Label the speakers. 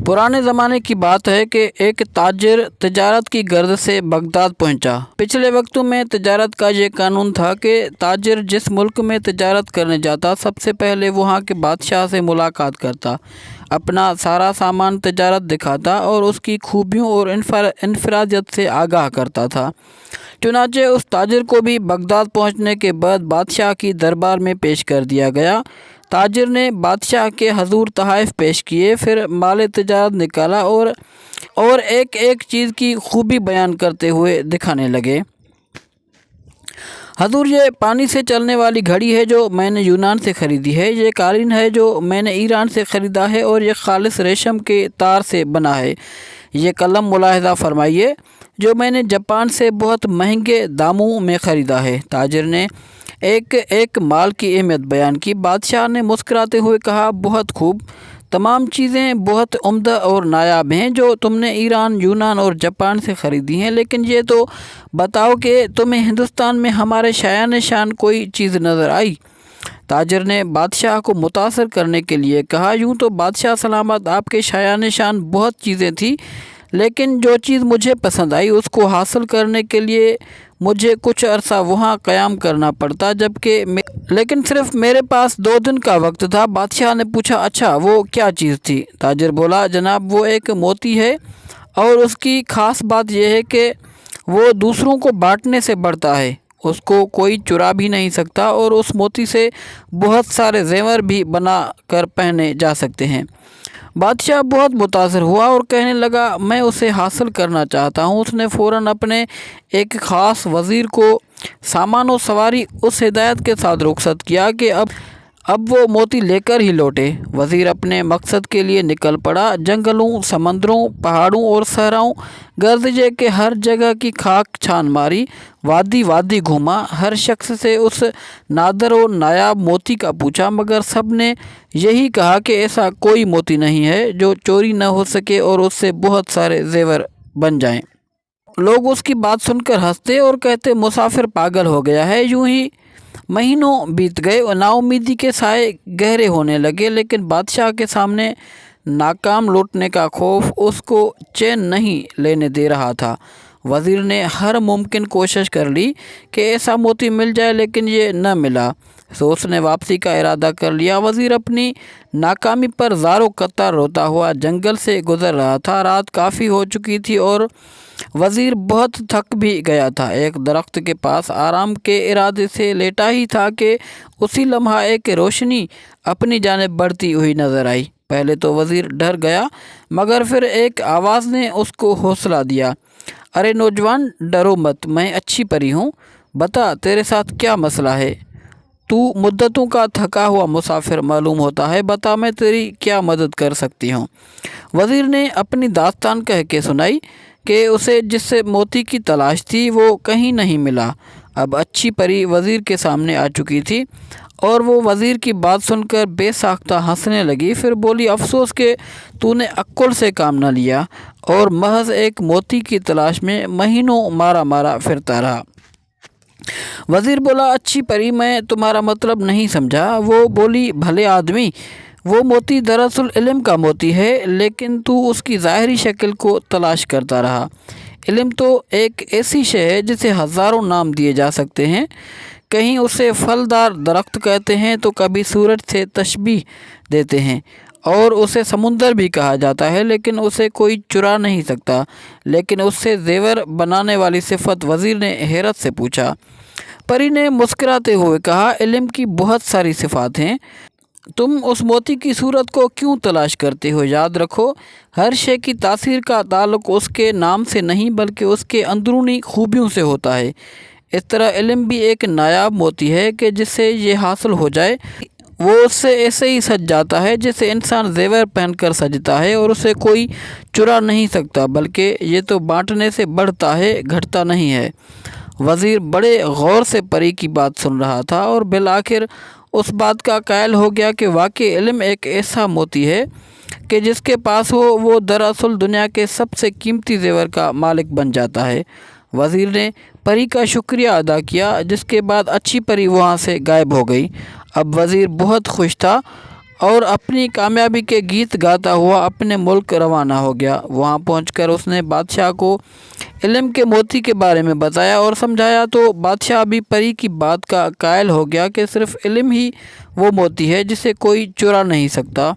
Speaker 1: पुराने ज़माने की बात है कि एक ताजिर तजारत की गर्द से बगदाद पहुंचा। पिछले वक्तों में तजारत का ये कानून था कि ताजिर जिस मुल्क में तजारत करने जाता सबसे पहले वहाँ के बादशाह से मुलाकात करता, अपना सारा सामान तजारत दिखाता और उसकी खूबियों और इनफरादियत से आगाह करता था। चुनांचे उस ताजिर को भी बगदाद पहुंचने के बाद बादशाह की दरबार में पेश कर दिया गया। ताजिर ने बादशाह के हजूर तहाइफ पेश किए, फिर माल तजारत निकाला और एक एक चीज़ की खूबी बयान करते हुए दिखाने लगे। हजूर, ये पानी से चलने वाली घड़ी है जो मैंने यूनान से ख़रीदी है, ये कालीन है जो मैंने ईरान से ख़रीदा है और ये खालिस रेशम के तार से बना है, ये कलम मुलाहिज़ा फरमाइए जो मैंने जापान से बहुत महंगे दामों में ख़रीदा है। ताजिर ने एक एक माल की अहमियत बयान की। बादशाह ने मुस्कुराते हुए कहा, बहुत खूब, तमाम चीज़ें बहुत उम्दा और नायाब हैं जो तुमने ईरान, यूनान और जापान से ख़रीदी हैं, लेकिन ये तो बताओ कि तुम्हें हिंदुस्तान में हमारे शायान शान कोई चीज़ नज़र आई? ताजिर ने बादशाह को मुतासर करने के लिए कहा, यूँ तो बादशाह सलामत, आपके शायान शान बहुत चीज़ें थी, लेकिन जो चीज़ मुझे पसंद आई उसको हासिल करने के लिए मुझे कुछ अरसा वहाँ क़याम करना पड़ता, लेकिन सिर्फ मेरे पास 2 दिन का वक्त था। बादशाह ने पूछा, अच्छा वो क्या चीज़ थी? ताजिर बोला, जनाब वो एक मोती है और उसकी ख़ास बात यह है कि वो दूसरों को बांटने से बढ़ता है, उसको कोई चुरा भी नहीं सकता और उस मोती से बहुत सारे जेवर भी बना कर पहने जा सकते हैं। बादशाह बहुत मुतासर हुआ और कहने लगा, मैं उसे हासिल करना चाहता हूँ। उसने फ़ौरन अपने एक ख़ास वज़ीर को सामान और सवारी उस हिदायत के साथ रुखसत किया कि अब वो मोती लेकर ही लौटे। वज़ीर अपने मकसद के लिए निकल पड़ा। जंगलों, समंदरों, पहाड़ों और सहराओं गर्दिशे के हर जगह की खाक छान मारी, वादी वादी घूमा, हर शख्स से उस नादर और नायाब मोती का पूछा, मगर सब ने यही कहा कि ऐसा कोई मोती नहीं है जो चोरी न हो सके और उससे बहुत सारे जेवर बन जाएं। लोग उसकी बात सुनकर हंसते और कहते, मुसाफिर पागल हो गया है। यूं ही महीनों बीत गए और नाउमीदी के साए गहरे होने लगे, लेकिन बादशाह के सामने नाकाम लौटने का खौफ उसको चैन नहीं लेने दे रहा था। वज़ीर ने हर मुमकिन कोशिश कर ली कि ऐसा मोती मिल जाए, लेकिन ये न मिला, तो उसने वापसी का इरादा कर लिया। वज़ीर अपनी नाकामी पर ज़ारो कत्ता रोता हुआ जंगल से गुज़र रहा था। रात काफ़ी हो चुकी थी और वज़ीर बहुत थक भी गया था। एक दरख्त के पास आराम के इरादे से लेटा ही था कि उसी लम्हा एक रोशनी अपनी जानिब बढ़ती हुई नज़र आई। पहले तो वज़ीर डर गया, मगर फिर एक आवाज़ ने उसको हौसला दिया, अरे नौजवान, डरो मत, मैं अच्छी परी हूँ, बता तेरे साथ क्या मसला है? तू मुद्दतों का थका हुआ मुसाफिर मालूम होता है, बता मैं तेरी क्या मदद कर सकती हूँ। वज़ीर ने अपनी दास्तान कह के सुनाई कि उसे जिससे मोती की तलाश थी वो कहीं नहीं मिला। अब अच्छी परी वज़ीर के सामने आ चुकी थी और वो वज़ीर की बात सुनकर बेसाख्ता हंसने लगी। फिर बोली, अफसोस कि तूने अक्ल से काम न लिया और महज एक मोती की तलाश में महीनों मारा मारा फिरता रहा। वज़ीर बोला, अच्छी परी, मैं तुम्हारा मतलब नहीं समझा। वो बोली, भले आदमी, वो मोती दरअसल इल्म का मोती है, लेकिन तू उसकी ज़ाहिरी शक्ल को तलाश करता रहा। इल्म तो एक ऐसी शय है जिसे हज़ारों नाम दिए जा सकते हैं। कहीं उसे फलदार दरख्त कहते हैं तो कभी सूरज से तशबीह देते हैं और उसे समुंदर भी कहा जाता है, लेकिन उसे कोई चुरा नहीं सकता। लेकिन उससे जेवर बनाने वाली सिफत? वज़ीर ने हैरत से पूछा। परी ने मुस्कुराते हुए कहा, इल्म की बहुत सारी सिफात हैं, तुम उस मोती की सूरत को क्यों तलाश करते हो? याद रखो, हर शय की तासीर का ताल्लुक़ उसके नाम से नहीं बल्कि उसके अंदरूनी खूबियों से होता है। इस तरह इल्म भी एक नायाब मोती है कि जिससे ये हासिल हो जाए वो उससे ऐसे ही सज जाता है जैसे इंसान जेवर पहनकर सजता है, और उसे कोई चुरा नहीं सकता, बल्कि ये तो बांटने से बढ़ता है, घटता नहीं है। वज़ीर बड़े गौर से परी की बात सुन रहा था और बिलाखिर उस बात का कायल हो गया कि वाकई इल्म एक ऐसा मोती है कि जिसके पास हो वो दरअसल दुनिया के सबसे कीमती जेवर का मालिक बन जाता है। वज़ीर ने परी का शुक्रिया अदा किया, जिसके बाद अच्छी परी वहाँ से गायब हो गई। अब वज़ीर बहुत खुश था اور اپنی کامیابی کے گیت گاتا ہوا اپنے ملک روانہ ہو گیا۔ وہاں پہنچ کر اس نے بادشاہ کو علم کے موتی کے بارے میں بتایا اور سمجھایا، تو بادشاہ بھی پری کی بات کا قائل ہو گیا کہ صرف علم ہی وہ موتی ہے جسے کوئی چرا نہیں سکتا۔